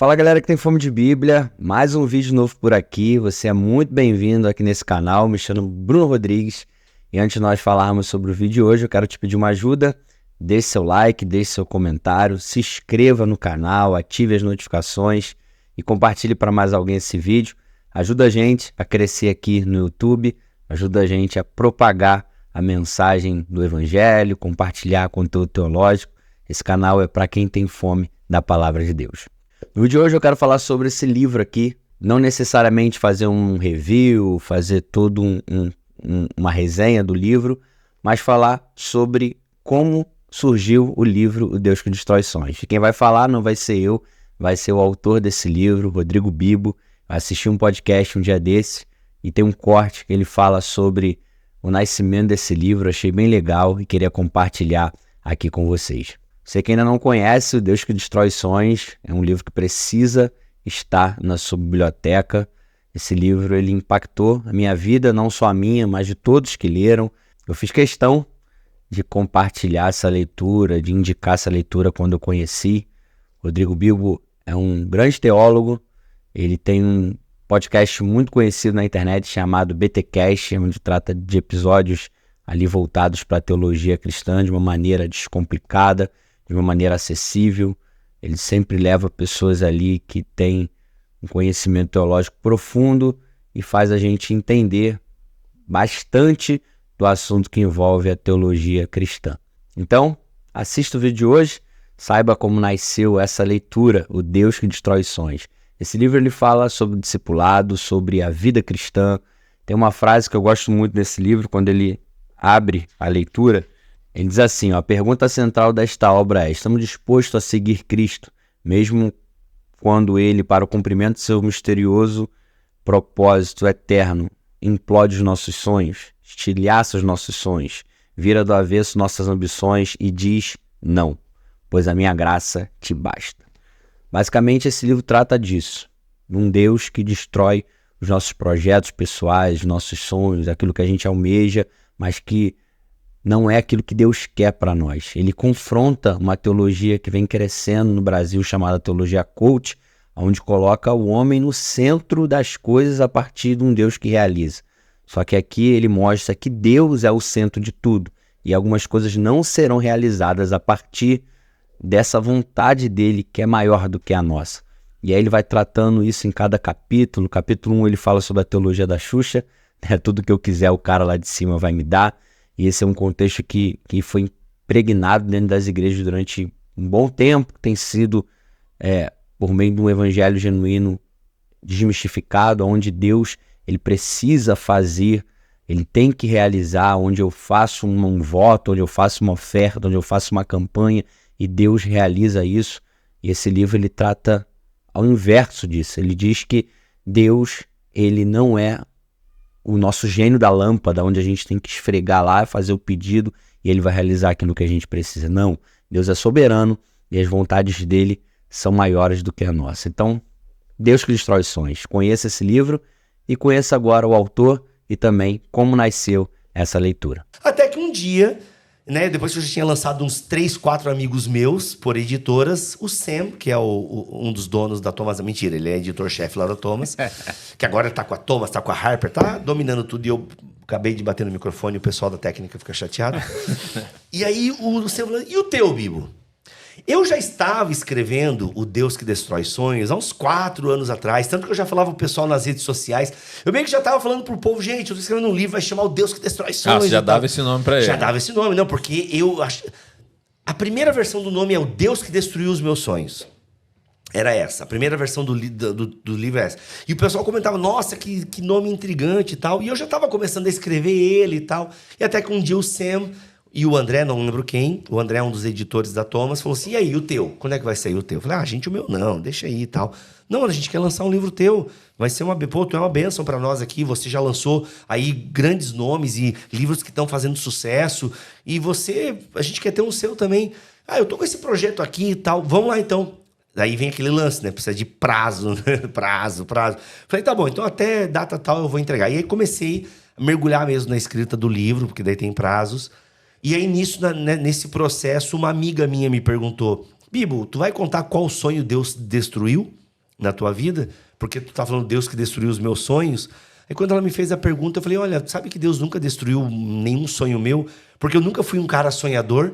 Fala galera que tem fome de Bíblia, mais um vídeo novo por aqui, você é muito bem-vindo aqui nesse canal, me chamo Bruno Rodrigues e antes de nós falarmos sobre o vídeo de hoje eu quero te pedir uma ajuda, deixe seu like, deixe seu comentário, se inscreva no canal, ative as notificações e compartilhe para mais alguém esse vídeo, ajuda a gente a crescer aqui no YouTube, ajuda a gente a propagar a mensagem do Evangelho, compartilhar conteúdo teológico, esse canal é para quem tem fome da Palavra de Deus. No vídeo de hoje eu quero falar sobre esse livro aqui, não necessariamente fazer um review, fazer todo uma resenha do livro, mas falar sobre como surgiu o livro O Deus que Destrói Sonhos. E quem vai falar não vai ser eu, vai ser o autor desse livro, Rodrigo Bibo. Eu assisti um podcast um dia desse e tem um corte que ele fala sobre o nascimento desse livro, achei bem legal e queria compartilhar aqui com vocês. Você que ainda não conhece O Deus que Destrói Sonhos, é um livro que precisa estar na sua biblioteca. Esse livro ele impactou a minha vida, não só a minha, mas de todos que leram. Eu fiz questão de compartilhar essa leitura, de indicar essa leitura quando eu conheci. Rodrigo Bibo é um grande teólogo, ele tem um podcast muito conhecido na internet chamado BTcast, onde trata de episódios ali voltados para a teologia cristã de uma maneira descomplicada, de uma maneira acessível. Ele sempre leva pessoas ali que têm um conhecimento teológico profundo e faz a gente entender bastante do assunto que envolve a teologia cristã. Então, assista o vídeo de hoje, saiba como nasceu essa leitura, O Deus que Destrói Sonhos. Esse livro ele fala sobre o discipulado, sobre a vida cristã. Tem uma frase que eu gosto muito desse livro, quando ele abre a leitura, ele diz assim, a pergunta central desta obra é: estamos dispostos a seguir Cristo, mesmo quando ele, para o cumprimento de seu misterioso propósito eterno, implode os nossos sonhos, estilhaça os nossos sonhos, vira do avesso nossas ambições e diz não, pois a minha graça te basta. Basicamente, esse livro trata disso, de um Deus que destrói os nossos projetos pessoais, os nossos sonhos, aquilo que a gente almeja, mas que não é aquilo que Deus quer para nós. Ele confronta uma teologia que vem crescendo no Brasil, chamada teologia coach, onde coloca o homem no centro das coisas a partir de um Deus que realiza. Só que aqui ele mostra que Deus é o centro de tudo, e algumas coisas não serão realizadas a partir dessa vontade dele, que é maior do que a nossa. E aí ele vai tratando isso em cada capítulo. Capítulo 1 ele fala sobre a teologia da Xuxa, né? Tudo que eu quiser o cara lá de cima vai me dar. E esse é um contexto que foi impregnado dentro das igrejas durante um bom tempo, tem sido, por meio de um evangelho genuíno, desmistificado, onde Deus ele precisa fazer, ele tem que realizar, onde eu faço um voto, onde eu faço uma oferta, onde eu faço uma campanha, e Deus realiza isso. E esse livro ele trata ao inverso disso, ele diz que Deus ele não é o nosso gênio da lâmpada, onde a gente tem que esfregar lá, fazer o pedido e ele vai realizar aquilo que a gente precisa. Não, Deus é soberano e as vontades dele são maiores do que a nossa. Então, Deus que Destrói Sonhos. Conheça esse livro e conheça agora o autor e também como nasceu essa leitura. Até que um dia, né, depois que eu já tinha lançado uns 3, 4 amigos meus por editoras, o Sam, que é um dos donos da Thomas, mentira, ele é editor-chefe lá da Thomas, que agora tá com a Thomas, tá com a Harper, tá dominando tudo, e eu acabei de bater no microfone e o pessoal da técnica fica chateado. E aí o Sam falou, e o teu, Bibo? Eu já estava escrevendo O Deus que Destrói Sonhos há uns 4 anos atrás, tanto que eu já falava pro pessoal nas redes sociais. Eu meio que já estava falando pro povo, gente, eu tô escrevendo um livro, vai chamar O Deus que Destrói Sonhos. Você já dava esse nome pra ele. Já dava esse nome, não, porque eu acho... A primeira versão do nome é O Deus que Destruiu os Meus Sonhos. Era essa, a primeira versão do livro é essa. E o pessoal comentava, nossa, que nome intrigante e tal. E eu já estava começando a escrever ele e tal. E até que um dia o Sam... E o André, não lembro quem, o André é um dos editores da Thomas, falou assim, e aí, o teu? Quando é que vai sair o teu? Eu falei, gente, o meu não, deixa aí e tal. Não, a gente quer lançar um livro teu, vai ser tu é uma bênção pra nós aqui, você já lançou aí grandes nomes e livros que estão fazendo sucesso, e a gente quer ter um seu também. Eu tô com esse projeto aqui e tal, vamos lá então. Daí vem aquele lance, né, precisa de prazo, prazo. Falei, tá bom, então até data tal eu vou entregar. E aí comecei a mergulhar mesmo na escrita do livro, porque daí tem prazos. E aí, nesse processo, uma amiga minha me perguntou, Bibo, tu vai contar qual sonho Deus destruiu? na tua vida? Porque tu tá falando Deus que destruiu os meus sonhos. Aí quando ela me fez a pergunta, eu falei, olha, sabe que Deus nunca destruiu nenhum sonho meu? Porque eu nunca fui um cara sonhador.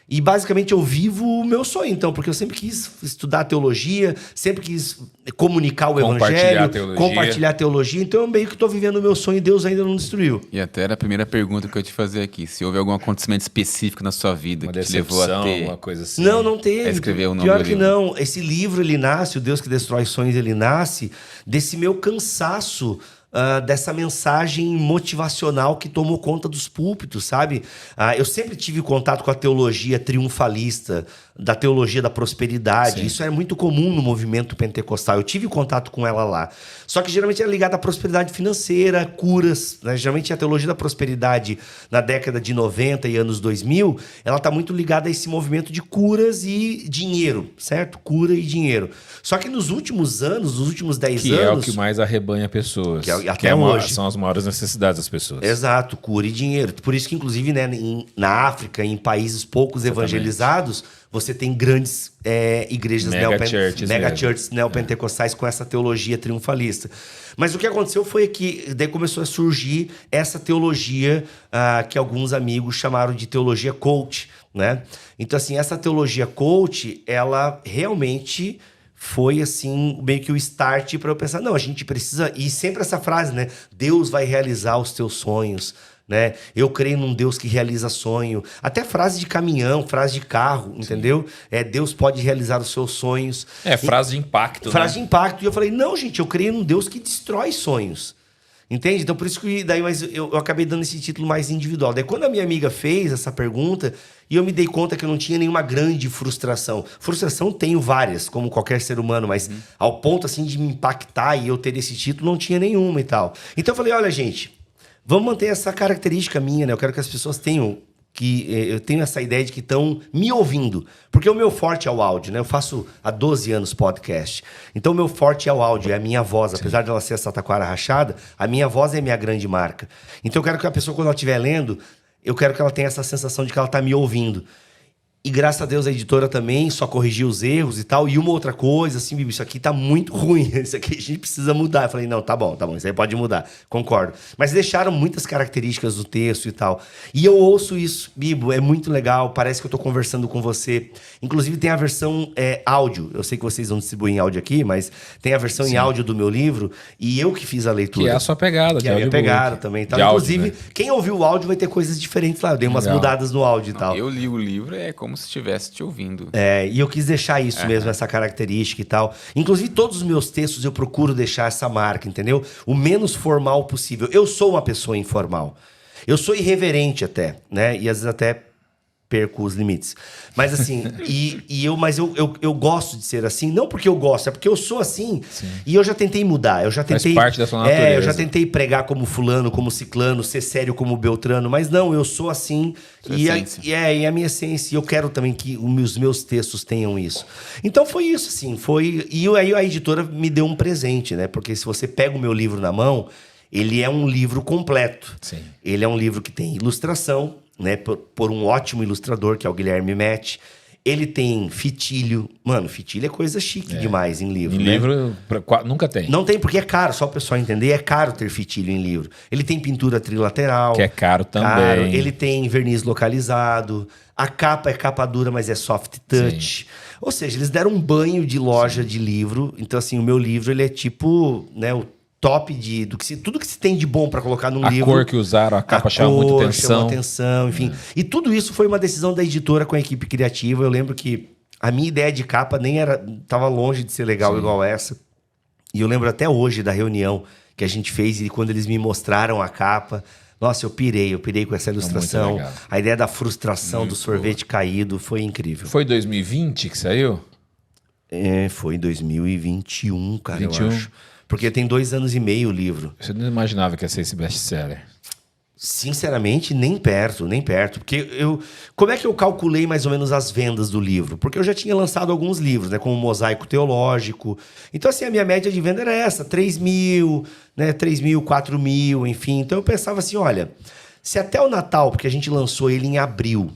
E basicamente eu vivo o meu sonho, então, porque eu sempre quis estudar teologia, sempre quis comunicar o evangelho, compartilhar a teologia. Então eu meio que estou vivendo o meu sonho e Deus ainda não destruiu. E até era a primeira pergunta que eu ia te fazer aqui. Se houve algum acontecimento específico na sua vida uma que te levou a ter... uma coisa assim. Não teve. Escrever o nome Pior do que livro. não. Esse livro, ele nasce, o Deus que destrói sonhos, ele nasce desse meu cansaço, dessa mensagem motivacional que tomou conta dos púlpitos, sabe? Eu sempre tive contato com a teologia triunfalista, da teologia da prosperidade. Sim. Isso é muito comum no movimento pentecostal. Eu tive contato com ela lá. Só que geralmente era ligada à prosperidade financeira, curas, né? Geralmente a teologia da prosperidade na década de 90 e anos 2000, ela está muito ligada a esse movimento de curas e dinheiro, certo? Cura e dinheiro. Só que nos últimos anos, nos últimos 10 que anos... é o que mais arrebanha pessoas. Até hoje. São as maiores necessidades das pessoas. Exato, cura e dinheiro. Por isso que, inclusive, né, na África, em países poucos evangelizados, você tem grandes igrejas mega-churches neopentecostais com essa teologia triunfalista. Mas o que aconteceu foi que daí começou a surgir essa teologia que alguns amigos chamaram de teologia coach, né? Então, assim, essa teologia coach, ela realmente... foi, assim, meio que o start para eu pensar, não, a gente precisa... E sempre essa frase, né? Deus vai realizar os teus sonhos, né? Eu creio num Deus que realiza sonho. Até frase de caminhão, frase de carro, entendeu? Deus pode realizar os seus sonhos. Frase de impacto, Frase de impacto. E eu falei, não, gente, eu creio num Deus que destrói sonhos. Entende? Então, por isso que daí mas eu acabei dando esse título mais individual. Daí, quando a minha amiga fez essa pergunta, e eu me dei conta que eu não tinha nenhuma grande frustração. Frustração tenho várias, como qualquer ser humano, mas ao ponto, assim, de me impactar e eu ter esse título, não tinha nenhuma e tal. Então, eu falei, olha, gente, vamos manter essa característica minha, né? Eu quero que as pessoas tenham... eu tenho essa ideia de que estão me ouvindo. Porque o meu forte é o áudio, né? Eu faço há 12 anos podcast. Então, o meu forte é o áudio, é a minha voz. Apesar de ela ser essa taquara rachada, a minha voz é a minha grande marca. Então, eu quero que a pessoa, quando ela estiver lendo, eu quero que ela tenha essa sensação de que ela está me ouvindo. E graças a Deus a editora também só corrigiu os erros e tal. E uma outra coisa, assim, Bibi, isso aqui tá muito ruim. Isso aqui a gente precisa mudar. Eu falei, não, tá bom, isso aí pode mudar. Concordo. Mas deixaram muitas características do texto e tal. E eu ouço isso, Bibo, é muito legal. Parece que eu tô conversando com você. Inclusive tem a versão áudio. Eu sei que vocês vão distribuir em áudio aqui, mas tem a versão em áudio do meu livro. E eu que fiz a leitura. Que é a sua pegada. Que é a minha pegada também. Tal. Inclusive, áudio, né? Quem ouviu o áudio vai ter coisas diferentes lá. Eu dei umas mudadas no áudio e tal. Eu li o livro, como se estivesse te ouvindo. E eu quis deixar isso mesmo, essa característica e tal. Inclusive, todos os meus textos eu procuro deixar essa marca, entendeu? O menos formal possível. Eu sou uma pessoa informal. Eu sou irreverente até, né? E às vezes até perco os limites. Mas assim, eu gosto de ser assim, não porque eu gosto, é porque eu sou assim. Sim. E eu já tentei mudar, eu já tentei... Faz parte da sua natureza. Eu já tentei pregar como fulano, como ciclano, ser sério como Beltrano, mas não, eu sou assim. E a minha essência. E eu quero também que os meus textos tenham isso. Então foi isso, assim, E aí a editora me deu um presente, né? Porque se você pega o meu livro na mão, ele é um livro completo. Sim. Ele é um livro que tem ilustração, né, por um ótimo ilustrador, que é o Guilherme Mett. Ele tem fitilho. Mano, fitilho é coisa chique demais em livro. Em livro, nunca tem. Não tem, porque é caro, só o pessoal entender. É caro ter fitilho em livro. Ele tem pintura trilateral. Que é caro também. Ele tem verniz localizado. A capa é capa dura, mas é soft touch. Sim. Ou seja, eles deram um banho de loja de livro. Então, assim, o meu livro, ele é tipo, né, o top tudo que se tem de bom para colocar num livro. A cor que usaram, a capa chamou muita atenção. Chamou atenção, enfim. E tudo isso foi uma decisão da editora com a equipe criativa. Eu lembro que a minha ideia de capa tava longe de ser legal igual essa. E eu lembro até hoje da reunião que a gente fez e quando eles me mostraram a capa. Nossa, eu pirei com essa ilustração. A ideia da frustração do sorvete caído foi incrível. Foi 2020 que saiu? Foi em 2021, cara, eu acho. Porque tem 2 anos e meio o livro. Você não imaginava que ia ser esse best-seller? Sinceramente, nem perto. Porque como é que eu calculei mais ou menos as vendas do livro? Porque eu já tinha lançado alguns livros, né? Como Mosaico Teológico. Então, assim, a minha média de venda era essa. 3 mil, né? 3 mil, 4 mil, enfim. Então, eu pensava assim, olha... Se até o Natal, porque a gente lançou ele em abril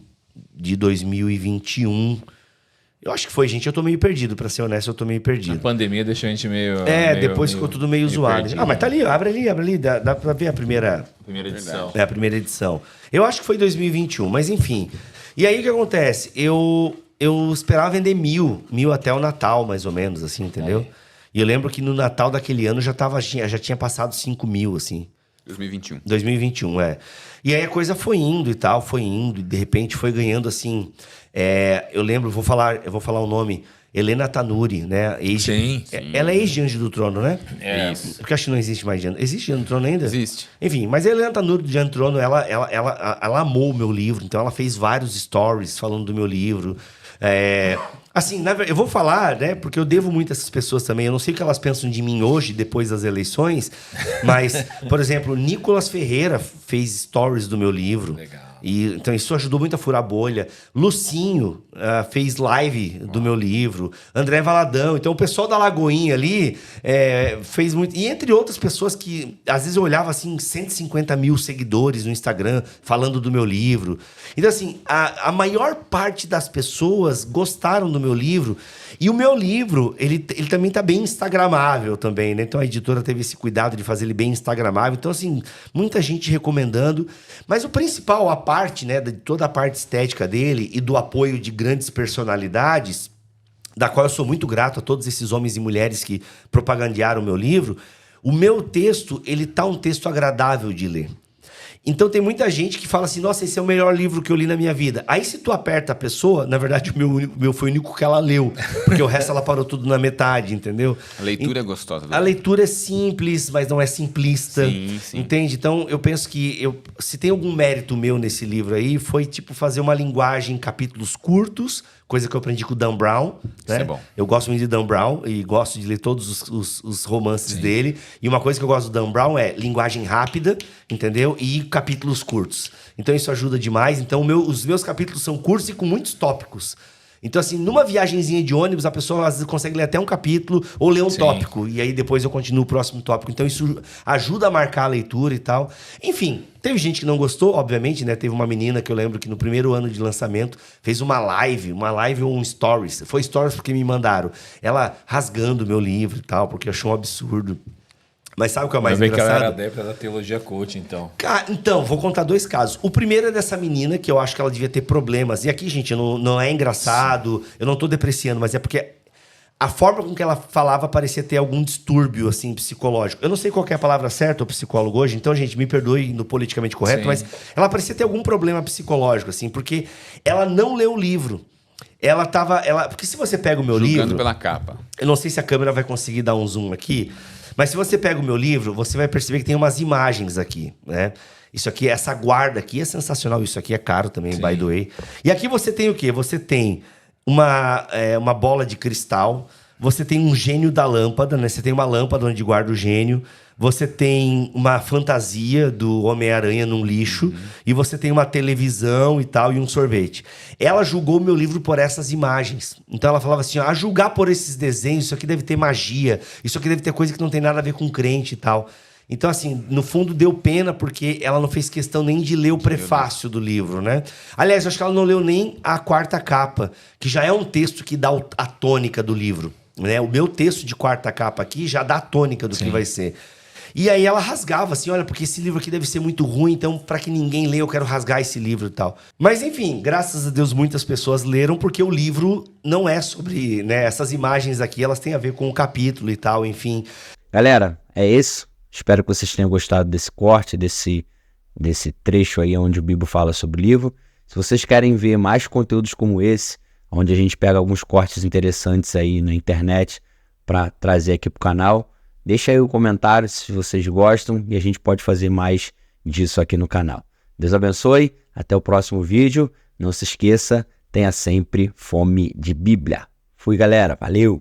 de 2021... Eu acho que foi, gente. Eu tô meio perdido, pra ser honesto, eu tô meio A perdido. pandemia deixou a gente meio... Depois ficou tudo meio zoado. perdido. Mas tá ali, abre ali. Dá pra ver a primeira Primeira edição. a primeira edição. Eu acho que foi 2021, mas enfim. E aí o que acontece? Eu esperava vender 1.000 até o Natal, mais ou menos, assim, entendeu? E eu lembro que no Natal daquele ano já tinha passado 5.000, assim. 2021. 2021, é. E aí a coisa foi indo e tal, e de repente foi ganhando, assim... eu lembro, eu vou falar o nome... Helena Tanuri, né? Sim. Ela é ex de Anjo do Trono, né? É isso. Porque acho que não existe mais Diante. Existe Diante do Trono ainda? Existe. Enfim, mas a Helena Tanuri do Diante do Trono, ela amou o meu livro, então ela fez vários stories falando do meu livro. Assim, eu vou falar, né? Porque eu devo muito a essas pessoas também. Eu não sei o que elas pensam de mim hoje, depois das eleições, mas, por exemplo, Nicolas Ferreira fez stories do meu livro. Legal. Então isso ajudou muito a furar a bolha. Lucinho fez live do meu livro. André Valadão. Então o pessoal da Lagoinha ali fez muito. E entre outras pessoas que às vezes eu olhava assim, 150 mil seguidores no Instagram falando do meu livro. Então assim, a maior parte das pessoas gostaram do meu livro. E o meu livro, ele também tá bem instagramável também, né? Então a editora teve esse cuidado de fazer ele bem instagramável. Então assim, muita gente recomendando. Mas o principal, a parte, né, de toda a parte estética dele e do apoio de grandes personalidades, da qual eu sou muito grato a todos esses homens e mulheres que propagandearam o meu livro, o meu texto, ele tá um texto agradável de ler. Então tem muita gente que fala assim, nossa, esse é o melhor livro que eu li na minha vida. Aí se tu aperta a pessoa, na verdade o meu foi o único que ela leu, porque o resto ela parou tudo na metade, entendeu? A leitura é gostosa. A leitura é simples, mas não é simplista. Sim. Entende? Então eu penso que se tem algum mérito meu nesse livro aí, foi tipo fazer uma linguagem em capítulos curtos, coisa que eu aprendi com o Dan Brown. Né? Isso é bom. Eu gosto muito de Dan Brown e gosto de ler todos os romances dele. E uma coisa que eu gosto do Dan Brown é linguagem rápida, entendeu? E capítulos curtos. Então isso ajuda demais. Então os meus capítulos são curtos e com muitos tópicos. Então, assim, numa viagenzinha de ônibus, a pessoa às vezes consegue ler até um capítulo ou ler um tópico. E aí depois eu continuo o próximo tópico. Então isso ajuda a marcar a leitura e tal. Enfim, teve gente que não gostou, obviamente, né? Teve uma menina que eu lembro que no primeiro ano de lançamento fez uma live ou um stories. Foi stories porque me mandaram. Ela rasgando o meu livro e tal, porque achou um absurdo. Mas sabe o que é o mais engraçado? Que ela era adepta da teologia coach, então. Então, vou contar 2 casos. O primeiro é dessa menina, que eu acho que ela devia ter problemas. E aqui, gente, não é engraçado, eu não tô depreciando, mas é porque a forma com que ela falava parecia ter algum distúrbio, assim, psicológico. Eu não sei qual que é a palavra certa, o psicólogo hoje, então, gente, me perdoe no politicamente correto, mas ela parecia ter algum problema psicológico, assim, porque ela não leu o livro. Porque se você pega o meu livro... pela capa. Eu não sei se a câmera vai conseguir dar um zoom aqui, mas se você pega o meu livro, você vai perceber que tem umas imagens aqui, né? Isso aqui, essa guarda aqui é sensacional. Isso aqui é caro também, by the way. E aqui você tem o quê? Você tem uma bola de cristal, você tem um gênio da lâmpada, né? Você tem uma lâmpada onde guarda o gênio, você tem uma fantasia do Homem-Aranha num lixo, e você tem uma televisão e tal, e um sorvete. Ela julgou meu livro por essas imagens. Então ela falava assim, a julgar por esses desenhos, isso aqui deve ter magia, isso aqui deve ter coisa que não tem nada a ver com crente e tal. Então, assim, no fundo deu pena porque ela não fez questão nem de ler o prefácio do livro, né? Aliás, eu acho que ela não leu nem a 4ª capa, que já é um texto que dá a tônica do livro, né? O meu texto de 4ª capa aqui já dá a tônica do que vai ser. E aí ela rasgava assim, olha, porque esse livro aqui deve ser muito ruim, então para que ninguém leia eu quero rasgar esse livro e tal. Mas enfim, graças a Deus muitas pessoas leram porque o livro não é sobre, né, essas imagens aqui, elas têm a ver com o capítulo e tal, enfim. Galera, é isso. Espero que vocês tenham gostado desse corte, desse trecho aí onde o Bibo fala sobre o livro. Se vocês querem ver mais conteúdos como esse, onde a gente pega alguns cortes interessantes aí na internet para trazer aqui pro canal, deixa aí o comentário se vocês gostam e a gente pode fazer mais disso aqui no canal. Deus abençoe, até o próximo vídeo. Não se esqueça, tenha sempre fome de Bíblia. Fui, galera, valeu!